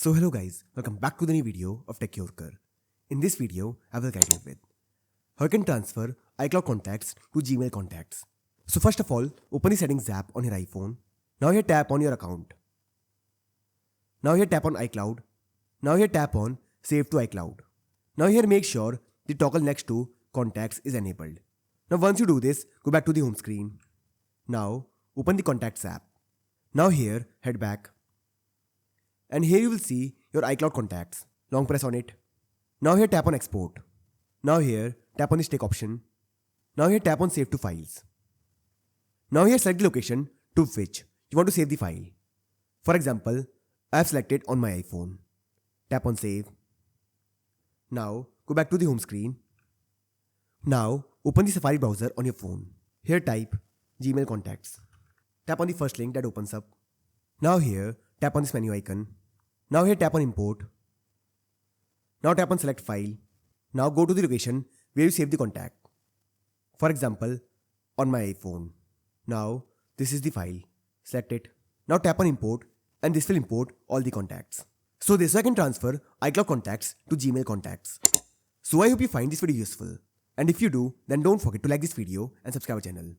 So hello guys, welcome back to the new video of Tech Yorker. In this video, I will guide you with how you can transfer iCloud contacts to Gmail contacts. So first of all, open the settings app on your iPhone. Now here tap on your account. Now here tap on iCloud. Now here tap on Save to iCloud. Now here make sure the toggle next to contacts is enabled. Now once you do this, go back to the home screen. Now open the contacts app. Now here head back. And here you will see your iCloud contacts. Long press on it. Now here tap on export. Now here tap on the stick option. Now here tap on save to files. Now here select the location to which you want to save the file. For example, I have selected on my iPhone. Tap on save. Now go back to the home screen. Now open the Safari browser on your phone. Here type Gmail contacts. Tap on the first link that opens up. Now here tap on this menu icon. Now here tap on import. Now tap on select file. Now go to the location where you save the contact. For example, on my iPhone. Now this is the file. Select it. Now tap on import and this will import all the contacts. So this way I can transfer iCloud contacts to Gmail contacts. So I hope you find this video useful. And if you do, then don't forget to like this video and subscribe our channel.